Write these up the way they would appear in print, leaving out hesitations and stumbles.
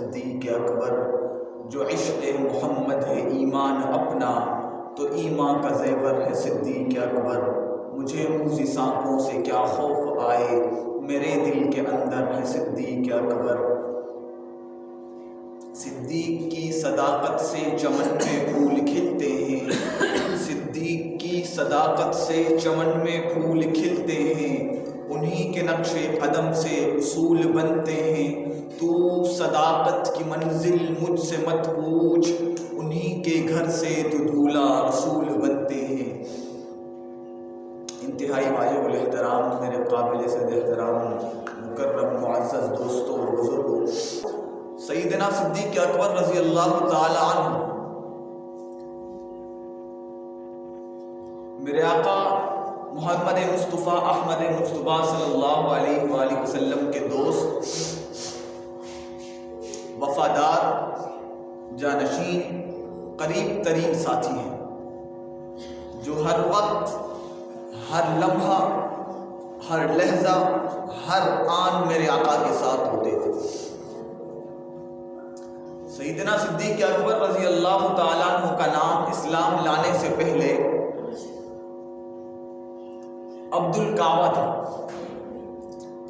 صدیق اکبر، جو عشق محمد ہے ایمان اپنا تو ایمان کا زیور ہے صدیق اکبر۔ مجھے موذی سانپوں سے کیا خوف آئے، میرے دل کے اندر ہے صدیق اکبر۔ صدیق کی صداقت سے چمن میں پھول کھلتے ہیں، صدیق کی صداقت سے چمن میں پھول کھلتے ہیں، انہی کے نقش قدم سے اصول بنتے ہیں۔ تو صداقت کی منزل مجھ سے مت پوچھ، انہی کے گھر سے تو دولہا رسول بنتے ہیں۔ انتہائی واجب الاحترام میرے قابل صد احترام مکرم معزز دوستوں اور بزرگوں، سیدنا صدیق اکبر رضی اللہ تعالی عنہ میرے آقا محمد مصطفیٰ احمد مصطفیٰ صلی اللہ علیہ وآلہ وسلم کے دوست، وفادار، جانشین، قریب ترین ساتھی ہیں، جو ہر وقت، ہر لمحہ، ہر لحظہ، ہر آن میرے آقا کے ساتھ ہوتے تھے۔ سیدنا صدیق اکبر رضی اللہ تعالیٰ عنہ کا نام اسلام لانے سے پہلے عبد الکعبہ تھا۔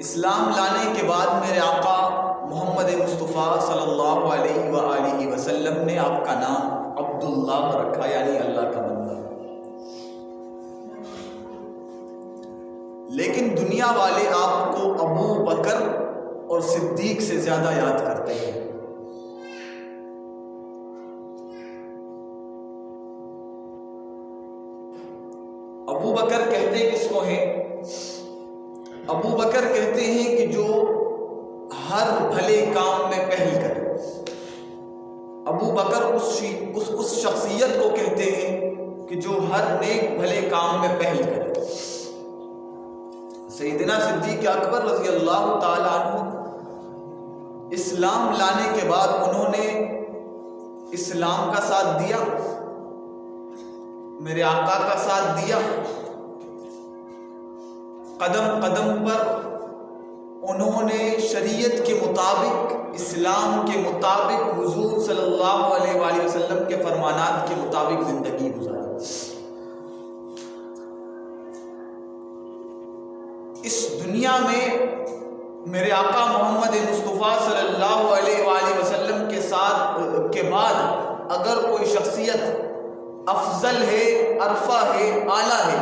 اسلام لانے کے بعد میرے آقا محمد مصطفیٰ صلی اللہ علیہ وآلہ وسلم نے آپ کا نام عبداللہ رکھا، یعنی اللہ کا بندہ۔ لیکن دنیا والے آپ کو ابو بکر اور صدیق سے زیادہ یاد کرتے ہیں۔ ابو بکر کہتے کس کو ہیں؟ ابو بکر کہتے ہیں کہ جو ہر بھلے کام میں پہل کرے۔ ابو بکر اس شخصیت کو کہتے ہیں کہ جو ہر نیک بھلے کام میں پہل کرے۔ سیدنا صدیق اکبر رضی اللہ تعالی عنہ اسلام لانے کے بعد انہوں نے اسلام کا ساتھ دیا، میرے آقا کا ساتھ دیا، قدم قدم پر انہوں نے شریعت کے مطابق، اسلام کے مطابق، حضور صلی اللہ علیہ وآلہ وسلم کے فرمانات کے مطابق زندگی گزاری۔ اس دنیا میں میرے آقا محمد مصطفیٰ صلی اللہ علیہ وآلہ وسلم کے بعد اگر کوئی شخصیت افضل ہے، عرفہ ہے، اعلیٰ ہے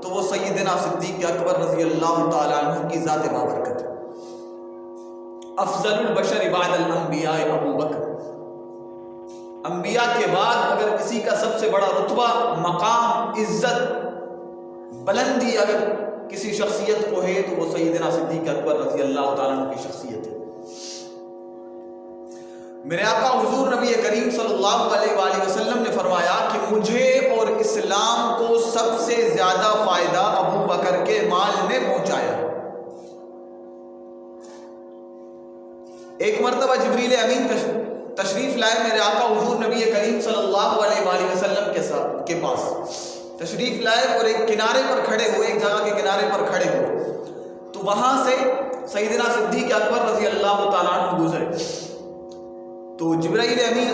تو وہ سیدنا صدیق اکبر رضی اللہ تعالیٰ عنہ کی ذات بابرکت ہے۔ افضل البشر بعد الانبیاء ابو بکر، انبیاء کے بعد اگر کسی کا سب سے بڑا رتبہ، مقام، عزت، بلندی اگر کسی شخصیت کو ہے تو وہ سیدنا صدیق اکبر رضی اللہ تعالیٰ عنہ کی شخصیت ہے۔ میرے آقا حضور نبی کریم صلی اللہ علیہ وآلہ وسلم نے فرمایا کہ مجھے اور اسلام کو سب سے زیادہ فائدہ ابو بکر کے مال نے پہنچایا۔ ایک مرتبہ جبریل امین تشریف لائے میرے آقا حضور نبی کریم صلی اللہ علیہ وآلہ وسلم کے پاس تشریف لائے اور ایک کنارے پر کھڑے ہوئے، ایک جگہ کے کنارے پر کھڑے ہوئے تو وہاں سے سیدنا صدیق اکبر رضی اللہ تعالیٰ عنہ گزرے تو جبرائیل امین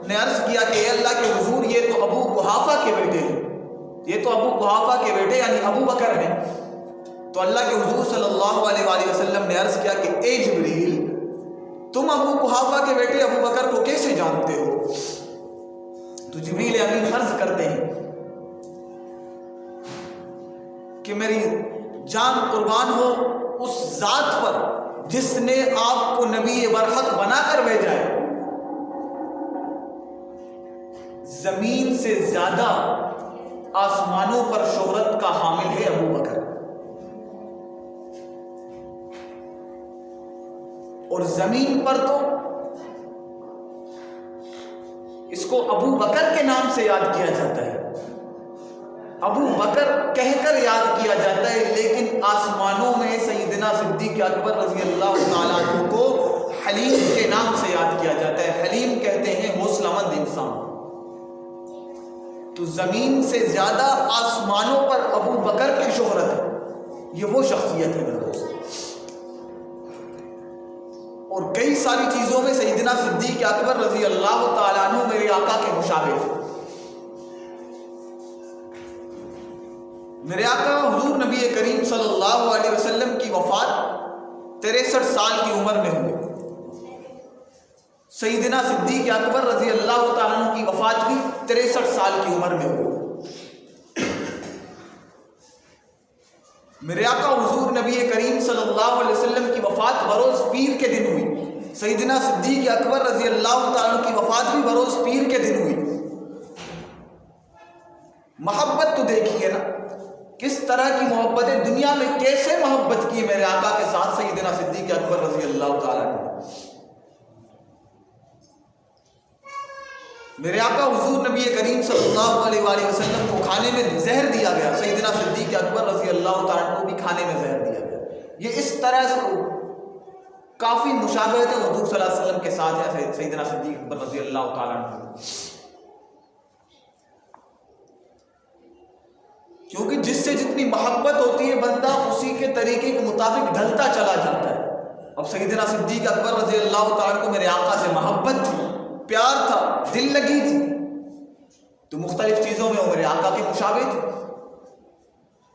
نے عرض کیا کہ اے اللہ کے حضور، یہ تو ابو قحافہ کے بیٹے ہیں، یہ تو ابو قحافہ کے بیٹے یعنی ابو بکر ہیں۔ تو اللہ کے حضور صلی اللہ علیہ وآلہ وسلم نے عرض کیا کہ اے جبریل، تم ابو قحافہ کے بیٹے ابو بکر کو کیسے جانتے ہو؟ تو جبریل امین عرض کرتے ہیں کہ میری جان قربان ہو اس ذات پر جس نے آپ کو نبی برحق بنا کر بھیجا ہے، زمین سے زیادہ آسمانوں پر شہرت کا حامل ہے ابو بکر، اور زمین پر تو اس کو ابو بکر کے نام سے یاد کیا جاتا ہے، ابو بکر کہہ کر یاد کیا جاتا ہے، لیکن آسمانوں میں سیدنا صدیق اکبر رضی اللہ تعالیٰ عنہ کو حلیم کے نام سے یاد کیا جاتا ہے۔ حلیم کہتے ہیں حوصلہ مند انسان۔ تو زمین سے زیادہ آسمانوں پر ابو بکر کی شہرت ہے، یہ وہ شخصیت ہے میرے دوست۔ اور کئی ساری چیزوں میں سیدنا سیدنا صدیق اکبر رضی اللہ تعالیٰ عنہ میرے آقا کے مشابہ تھے. میرے آقا حضور نبی کریم صلی اللہ علیہ وسلم کی وفات 63 سال کی عمر میں ہوئی. سیدنا صدیق اکبر رضی اللہ تعالیٰ عنہ کی وفات بھی 63 سال کی عمر میں ہوئی. میرے آقا حضور نبی کریم صلی اللہ علیہ وسلم کی وفات بروز پیر کے دن ہوئی. سیدنا صدیق اکبر رضی اللہ تعالیٰ عنہ کی وفات بھی بروز پیر کے دن ہوئی. محبت تو دیکھیے نا, کس طرح کی محبت ہے, دنیا میں کیسے محبت کی میرے آقا کے ساتھ سیدنا صدیق اکبر رضی اللہ تعالیٰ عنہ. میرے آقا حضور نبی کریم صلی اللہ علیہ وآلہ وسلم کو کھانے میں زہر دیا گیا, سیدنا صدیق اکبر رضی اللہ تعالیٰ عنہ کو بھی کھانے میں زہر دیا گیا. یہ اس طرح سے کافی مشابہت ہے حضور صلی اللہ علیہ وسلم کے ساتھ ہے سیدنا صدیق اکبر رضی اللہ تعالیٰ عنہ, کیونکہ جس سے جتنی محبت ہوتی ہے بندہ اسی کے طریقے کے مطابق ڈھلتا چلا جاتا ہے. اب سیدنا صدیق اکبر رضی اللہ تعالیٰ عنہ کو میرے آقا سے محبت تھی, پیار تھا, دل لگی تھی, تو مختلف چیزوں میں وہ میرے آقا کے مشابہ تھے.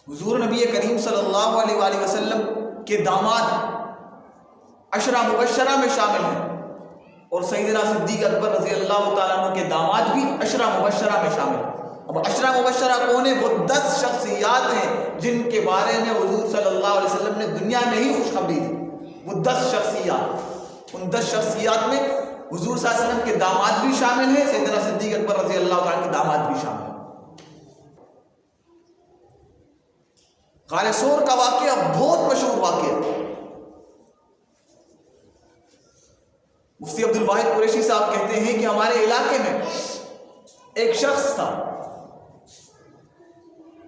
حضور نبی کریم صلی اللہ علیہ وآلہ وسلم کے داماد عشرہ مبشرہ میں شامل ہیں, اور سیدنا صدیق اکبر رضی اللہ تعالیٰ عنہ کے داماد بھی عشرہ مبشرہ میں شامل ہیں. اب عشرہ مبشرہ کون ہیں؟ وہ 10 شخصیات ہیں جن کے بارے میں حضور صلی اللہ علیہ وسلم نے دنیا میں ہی خوشخبری دی. وہ 10 شخصیات, ان 10 شخصیات میں حضور صلی اللہ علیہ وسلم کے داماد بھی شامل ہیں, سیدنا صدیق اکبر رضی اللہ تعالیٰ کے داماد بھی شامل ہیں. غار ثور کا واقعہ بہت مشہور واقعہ. مفتی عبد الواحد قریشی صاحب کہتے ہیں کہ ہمارے علاقے میں ایک شخص تھا,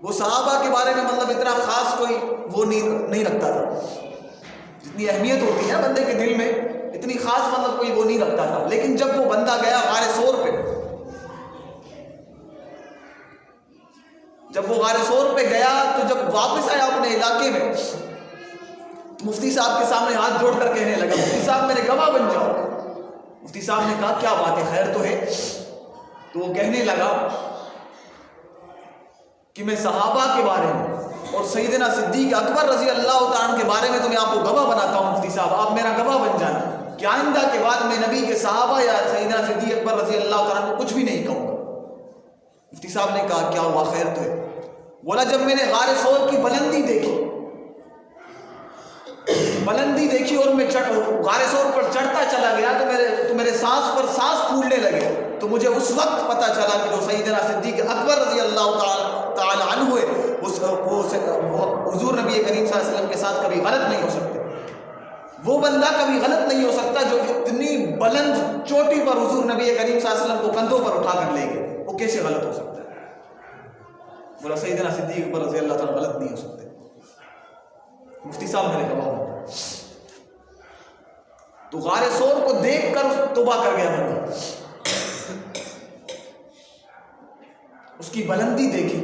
وہ صحابہ کے بارے میں مطلب اتنا خاص کوئی وہ نہیں رکھتا تھا, جتنی اہمیت ہوتی ہے بندے کے دل میں اتنی خاص مطلب کوئی وہ نہیں رکھتا تھا. لیکن جب وہ بندہ گیا غار ثور پہ, جب وہ غار ثور پہ گیا تو جب واپس آیا اپنے علاقے میں, مفتی صاحب کے سامنے ہاتھ جوڑ کر کہنے لگا, مفتی صاحب میرے گواہ بن جاؤ. مفتی صاحب نے کہا کیا بات ہے, خیر تو ہے؟ تو وہ کہنے لگا کہ میں صحابہ کے بارے میں اور سیدنا صدیق اکبر رضی اللہ تعالیٰ عنہ کے بارے میں تو میں آپ کو گواہ بناتا ہوں. مفتی صاحب آپ میرا گواہ بن جانا کہ آئندہ کے بعد میں نبی کے صحابہ یا سیدنا صدیق اکبر رضی اللہ تعالیٰ عنہ کو کچھ بھی نہیں کہوں گا. مفتی صاحب نے کہا کیا ہوا, خیر تو ہے؟ بولا جب میں نے غار ثور کی بلندی دیکھی اور میں غار ثور پر چڑھتا چلا گیا تو میرے سانس پر سانس پھولنے لگے, تو مجھے اس وقت پتا چلا کہ جو سیدنا صدیق اکبر رضی اللہ تعالیٰ عنہ ہوئے وہ حضور نبی کریم صلی اللہ علیہ وسلم کے ساتھ کبھی غلط نہیں ہو سکتے. وہ بندہ کبھی غلط نہیں ہو سکتا جو اتنی بلند چوٹی پر حضور نبی کریم صلی اللہ علیہ وسلم کو کندھوں پر اٹھا کر لے گئے, وہ کیسے غلط ہو سکتا ہے؟ بولا سیدنا صدیق اکبر رضی اللہ تعالیٰ غلط نہیں ہو سکتے. مفتی صاحب میرے گواہ ہوں. تو غار ثور کو دیکھ کر توبہ کر گیا بندہ, اس کی بلندی دیکھی.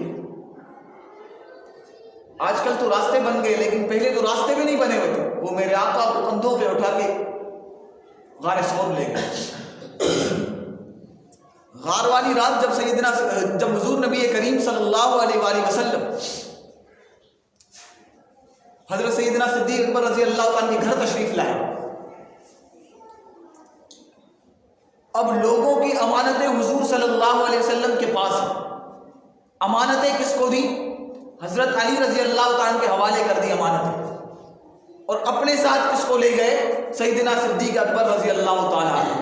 آج کل تو راستے بن گئے, لیکن پہلے تو راستے بھی نہیں بنے ہوئے تھے. وہ میرے آقا کو کندھوں پہ اٹھا کے غار ثور لے گئے. غار والی رات جب حضور نبی کریم صلی اللہ علیہ وآلہ وسلم حضرت سیدنا صدیق اکبر رضی اللہ تعالیٰ کے گھر تشریف لائے, اب لوگوں کی امانتیں حضور صلی اللہ علیہ وسلم کے پاس ہیں. امانتیں کس کو دی؟ حضرت علی رضی اللہ تعالیٰ کے حوالے کر دی امانتیں. اور اپنے ساتھ کس کو لے گئے؟ سیدنا صدیق اکبر رضی اللہ تعالیٰ عنہ.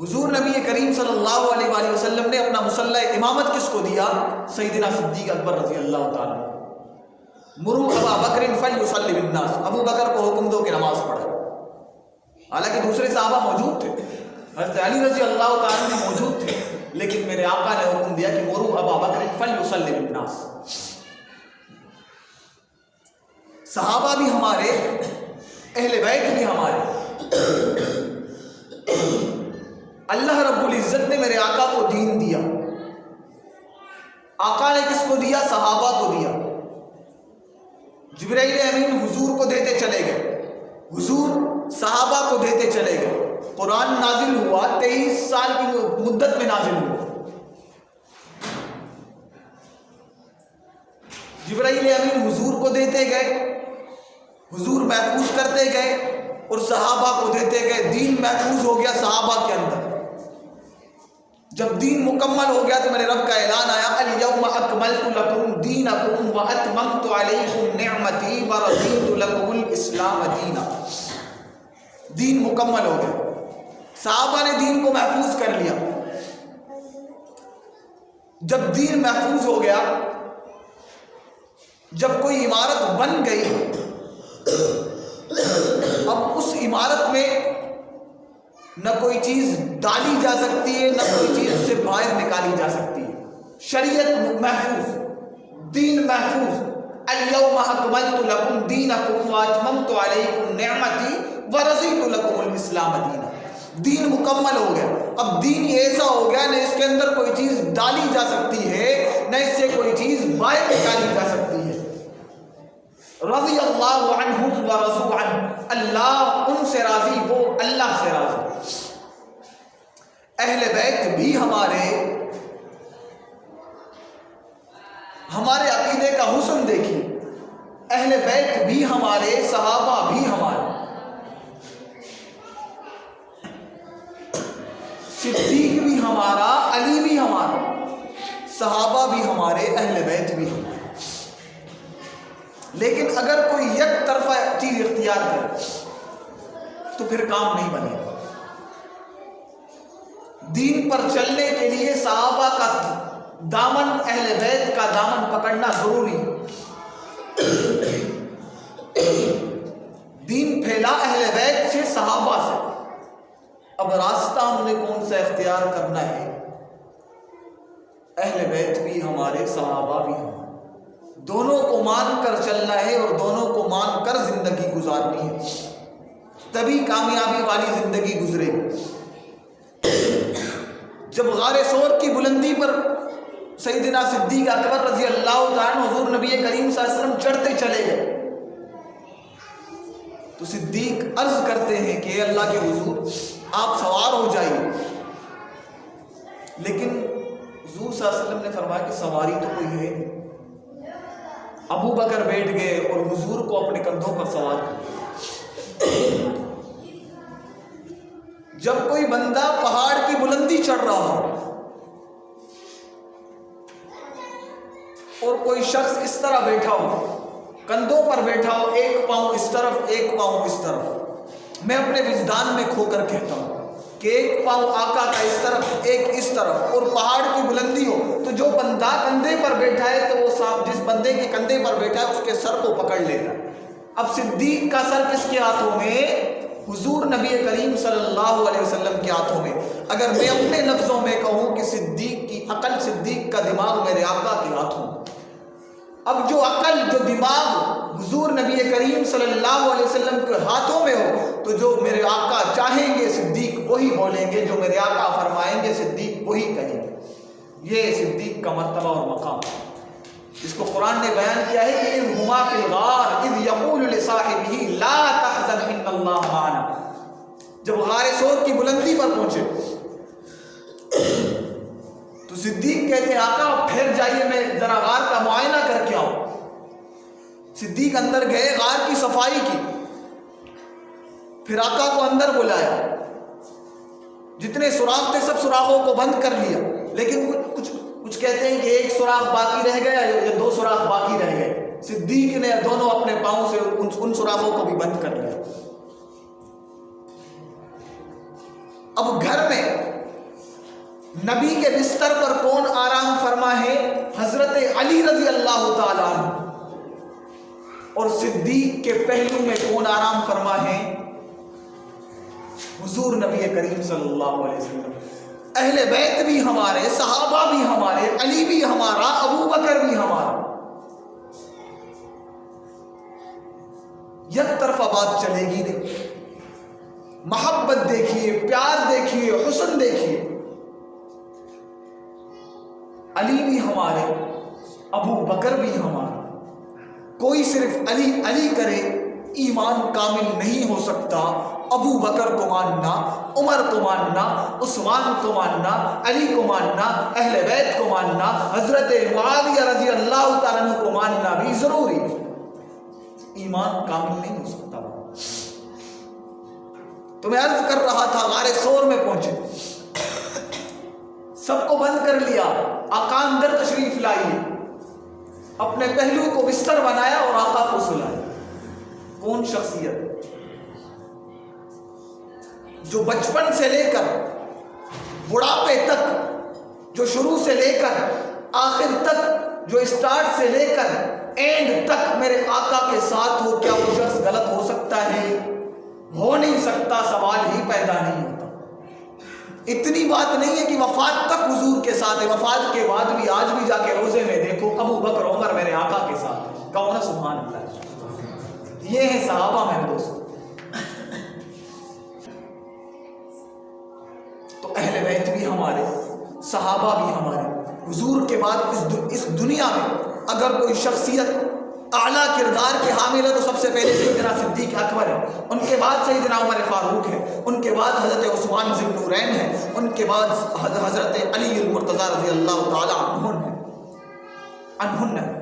حضور نبی کریم صلی اللہ علیہ وآلہ وسلم نے اپنا مصلی امامت کس کو دیا؟ سیدنا صدیق اکبر رضی اللہ تعالیٰ. مرو ابا بکر فلیصلی بالناس, ابو بکر کو حکم دو کہ نماز پڑھے. حالانکہ دوسرے صحابہ موجود تھے, حضرت علی رضی اللہ تعالیٰ موجود تھے, لیکن میرے آقا نے حکم دیا کہ مرو ابا بکر فلیصلی بالناس. صحابہ بھی ہمارے, اہل بیت بھی ہمارے. اللہ رب العزت نے میرے آقا کو دین دیا. آقا نے کس کو دیا؟ صحابہ کو دیا. جبرائیل امین حضور کو دیتے چلے گئے. حضور صحابہ دیتے چلے گئے. قرآن نازل ہوا 23 سال کی مدت میں نازل ہوا. جبرائیل امین حضور کو دیتے گئے, حضور محفوظ کرتے گئے اور صحابہ کو دیتے گئے. دین محفوظ ہو گیا صحابہ کے اندر. جب دین مکمل ہو گیا تو میرے رب کا اعلان آیا, الیوم اکملت لکم دینکم واتممت علیکم نعمتی ورضیت لکم الاسلام دینا. دین مکمل ہو گیا. صحابہ نے دین کو محفوظ کر لیا. جب دین محفوظ ہو گیا, جب کوئی عمارت بن گئی, اب اس عمارت میں نہ کوئی چیز ڈالی جا سکتی ہے, نہ کوئی چیز سے باہر نکالی جا سکتی ہے. شریعت محفوظ, دین محفوظ. الیوم اکملت لکم دینکم واتممت علیکم نعمتی ورضیت لکم الاسلام دینا. دین مکمل ہو گیا. اب دین ایسا ہو گیا, نہ اس کے اندر کوئی چیز ڈالی جا سکتی ہے, نہ اس سے کوئی چیز باہر نکالی جا سکتی ہے. رضی اللہ عنہم ورضوا عنہ, اللہ ان سے راضی, وہ اللہ سے راضی. اہل بیت بھی ہمارے عقیدے کا حسن دیکھیے. اہل بیت بھی ہمارے, صحابہ بھی ہمارے, صدیق بھی ہمارا, علی بھی ہمارا, صحابہ بھی ہمارے, اہل بیت بھی ہمارے. لیکن اگر کوئی یک طرفہ چیز اختیار کرے تو پھر کام نہیں بنے گا. دین پر چلنے کے لیے صحابہ کا دامن, اہل بیت کا دامن پکڑنا ضروری ہے. دین پھیلا اہل بیت سے, صحابہ سے. اب راستہ ہم نے کون سا اختیار کرنا ہے؟ اہل بیت بھی ہمارے, صحابہ بھی ہمارے. دونوں کو مان کر چلنا ہے اور دونوں کو مان کر زندگی گزارنی ہے, تبھی کامیابی والی زندگی گزرے گی. جب غار ثور کی بلندی پر سیدنا صدیق اکبر رضی اللہ تعالیٰ عنہ حضور نبی کریم صلی اللہ علیہ وسلم چڑھتے چلے گئے تو صدیق عرض کرتے ہیں کہ اللہ کے حضور آپ سوار ہو جائیے. لیکن حضور صلی اللہ علیہ وسلم نے فرمایا کہ سواری تو کوئی ہے نہیں. ابو بکر بیٹھ گئے اور حضور کو اپنے کندھوں پر سوار کیا. جب کوئی بندہ پہاڑ کی بلندی چڑھ رہا ہو اور کوئی شخص اس طرح بیٹھا ہو, کندھوں پر بیٹھا ہو, ایک پاؤں اس طرف ایک پاؤں اس طرف, میں اپنے وجدان میں کھو کر کہتا ہوں کہ ایک پاؤں آقا کا اس طرف ایک اس طرف, اور پہاڑ کی بلندی ہو تو جو بندہ کندھے پر بیٹھا ہے تو وہ صاحب جس بندے کے کندھے پر بیٹھا ہے اس کے سر کو پکڑ لیتا. اب صدیق کا سر کس کے ہاتھوں میں؟ حضور نبی کریم صلی اللہ علیہ وسلم کے ہاتھوں میں. اگر میں اپنے لفظوں میں کہوں کہ صدیق کی عقل, صدیق کا دماغ میرے آقا کے ہاتھوں میں. اب جو عقل, جو دماغ حضور نبی کریم صلی اللہ علیہ وسلم کے ہاتھوں میں ہو تو جو میرے آقا چاہیں گے صدیق وہی بولیں گے, جو میرے آقا فرمائیں گے صدیق وہی کہیں گے. یہ صدیق کا مرتبہ اور مقام, اس کو قرآن نے بیان کیا ہے کہ اذ ہما فی الغار اذ یقول لصاحبہ لا تحزن ان اللہ معنا. جب غار ثور کی بلندی پر پہنچے تو صدیق کہتے ہیں آقا پھر جائیے, میں ذرا غار کا معائنہ کر کے آؤں. صدیق اندر گئے, غار کی صفائی کی, پھر آقا کو اندر بلایا, جتنے سوراخ تھے سب سوراخوں کو بند کر لیا, لیکن کچھ کہتے ہیں کہ ایک سوراخ باقی رہ گیا یا 2 سوراخ باقی رہ گئے. صدیق نے دونوں اپنے پاؤں سے ان سوراخوں کو بھی بند کر لیا. اب گھر میں نبی کے بستر پر کون آرام فرما ہے؟ حضرت علی رضی اللہ تعالیٰ عنہ. اور صدیق کے پہلو میں کون آرام فرما ہے؟ حضور نبی کریم صلی اللہ علیہ وسلم. اہل بیت بھی ہمارے, صحابہ بھی ہمارے, علی بھی ہمارا, ابو بکر بھی ہمارا. یک طرفہ بات چلے گی نہیں. محبت دیکھیے, پیار دیکھیے, حسن دیکھیے. علی بھی ہمارے, ابو بکر بھی ہمارا. کوئی صرف علی علی کرے ایمان کامل نہیں ہو سکتا. ابو بکر کو ماننا، عمر کو ماننا، عثمان کو ماننا، علی کو ماننا، اہل بیت کو ماننا، حضرت معاویہ رضی اللہ تعالیٰ عنہ کو ماننا بھی ضروری ہے۔ ایمان کامل نہیں ہو سکتا۔ تو میں عرض کر رہا تھا غار ثور میں پہنچے، سب کو بند کر لیا، آقا اندر تشریف لائیے، اپنے پہلو کو بستر بنایا اور آقا کو سلایا۔ کون شخصیت جو بچپن سے لے کر بڑھاپے تک، جو شروع سے لے کر آخر تک، جو اسٹارٹ سے لے کر اینڈ تک میرے آقا کے ساتھ ہو، کیا وہ شخص غلط ہو سکتا ہے؟ ہو نہیں سکتا، سوال ہی پیدا نہیں ہوتا۔ اتنی بات نہیں ہے کہ وفات تک حضور کے ساتھ ہے، وفات کے بعد بھی آج بھی جا کے روزے میں دیکھو ابو بکر عمر میرے آقا کے ساتھ، کہو نا سبحان اللہ۔ یہ ہے صحابہ میرے دوست۔ تو اہل بیت بھی ہمارے، صحابہ بھی ہمارے۔ حضور کے بعد اس دنیا میں اگر کوئی شخصیت اعلیٰ کردار کے حامل ہے تو سب سے پہلے سیدنا صدیق اکبر ہے، ان کے بعد سیدنا عمر فاروق ہے، ان کے بعد حضرت عثمان ذی النورین ہے، ان کے بعد حضرت علی المرتضیٰ رضی اللہ تعالی عنہن ہے۔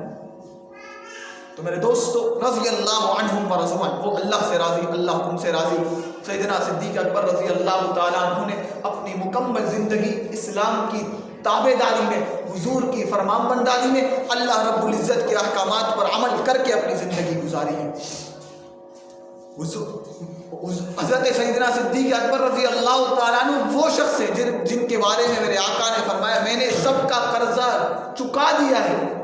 تو میرے دوستو رضی اللہ عنہم ورضوا عنہ، وہ اللہ سے راضی، اللہ ان سے راضی۔ سیدنا صدیق اکبر رضی اللہ تعالی عنہ نے اپنی مکمل زندگی اسلام کی تابع داری میں، حضور کی فرمان برداری میں، اللہ رب العزت کے احکامات پر عمل کر کے اپنی زندگی گزاری ہے۔ حضرت سیدنا صدیق اکبر رضی اللہ تعالیٰ عنہ وہ شخص ہے جن کے بارے میں میرے آقا نے فرمایا میں نے سب کا قرضہ چکا دیا ہے،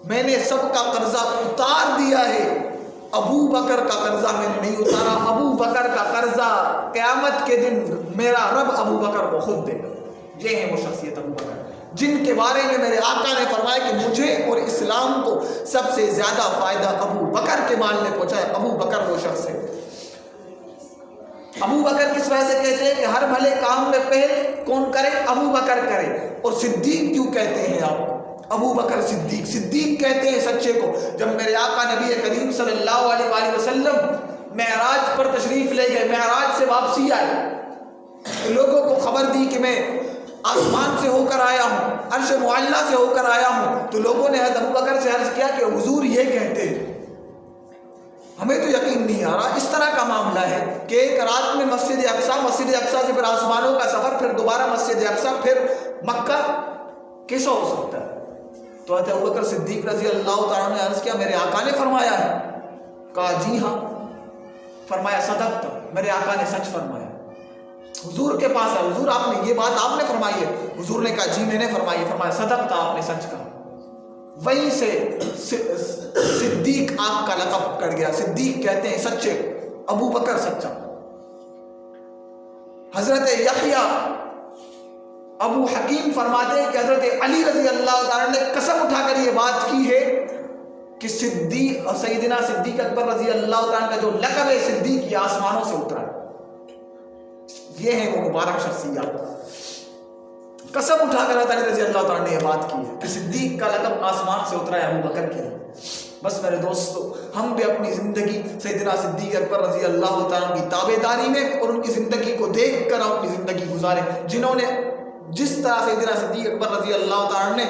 میں نے سب کا قرضہ اتار دیا ہے، ابو بکر کا قرضہ میں نے نہیں اتارا، ابو بکر کا قرضہ قیامت کے دن میرا رب ابو بکر کو خود دے گا۔ یہ ہے وہ شخصیت ابو بکر جن کے بارے میں میرے آقا نے فرمایا کہ مجھے اور اسلام کو سب سے زیادہ فائدہ ابو بکر کے مال نے پہنچا ہے۔ ابو بکر وہ شخص ہے۔ ابو بکر کس وجہ سے کہتے ہیں کہ ہر بھلے کام میں پہل کون کرے؟ ابو بکر کرے۔ اور صدیق کیوں کہتے ہیں آپ؟ ابو بکر صدیق، صدیق کہتے ہیں سچے کو۔ جب میرے آقا نبی کریم صلی اللہ علیہ وآلہ وسلم معراج پر تشریف لے گئے، معراج سے واپسی آئے، لوگوں کو خبر دی کہ میں آسمان سے ہو کر آیا ہوں، عرش معلیٰ سے ہو کر آیا ہوں، تو لوگوں نے حضرت ابو بکر سے عرض کیا کہ حضور یہ کہتے ہیں، ہمیں تو یقین نہیں آ رہا۔ اس طرح کا معاملہ ہے کہ ایک رات میں مسجد اقصیٰ سے پھر آسمانوں کا سفر، پھر دوبارہ مسجد اقصیٰ، پھر مکہ، کیسا ہو سکتا ہے؟ تو حضرت ابو بکر صدیق رضی اللہ تعالیٰ نے عرض کیا میرے آقا نے فرمایا ہے؟ کہا جی ہاں۔ فرمایا صدقت، میرے آقا نے سچ فرمایا۔ حضور کے پاس ہے، حضور آپ نے یہ بات آپ نے فرمائی ہے؟ حضور نے کہا جی میں نے فرمائی ہے۔ فرمایا صدقت، آپ نے سچ کہا۔ وہیں سے صدیق آپ کا لقب کٹ گیا۔ صدیق کہتے ہیں سچے، ابو بکر سچا۔ حضرت یحییٰ ابو حکیم فرماتے ہیں کہ حضرت علی رضی اللہ تعالیٰ نے قسم اٹھا کر یہ بات کی ہے کہ سیدنا صدیق اکبر رضی اللہ تعالیٰ کا جو لقب ہے صدیق، یہ آسمانوں سے اترا ہے۔ یہ ہے وہ مبارک شخصیات۔ قسم اٹھا کر حضرت علی رضی اللہ تعالیٰ نے یہ بات کی ہے کہ صدیق کا لقب آسمان سے اترا ہے ابو بکر کے لیے۔ بس میرے دوستو ہم بھی اپنی زندگی سیدنا صدیق اکبر رضی اللہ تعالیٰ کی تابع داری میں اور ان کی زندگی کو دیکھ کر اپنی زندگی گزارے، جنہوں نے جس طرح سیدنا صدیق اکبر رضی اللہ تعالیٰ نے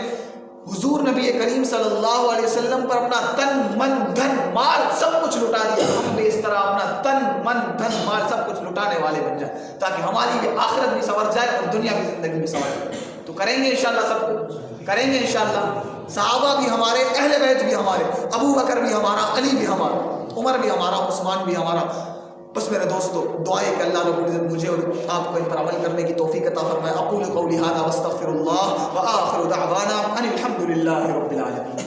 حضور نبی کریم صلی اللہ علیہ وسلم پر اپنا تن من دھن مال سب کچھ لٹا دیا، ہم بھی اس طرح اپنا تن من دھن مال سب کچھ لٹانے والے بن جائیں تاکہ ہماری بھی آخرت بھی سنور جائے اور دنیا کی زندگی بھی سنور جائے۔ تو کریں گے انشاءاللہ، سب کچھ کریں گے انشاءاللہ۔ صحابہ بھی ہمارے، اہل بیت بھی ہمارے، ابو بکر بھی ہمارا، علی بھی ہمارا، عمر بھی ہمارا، عثمان بھی ہمارا۔ بس میرے دوستو دعائے کہ اللہ رب العزت مجھے اور آپ کو ان پر عمل کرنے کی توفیق عطا فرمائے۔ اقول قولی ھذا واستغفر اللہ وآخر دعوانا ان الحمد للہ رب العالمین۔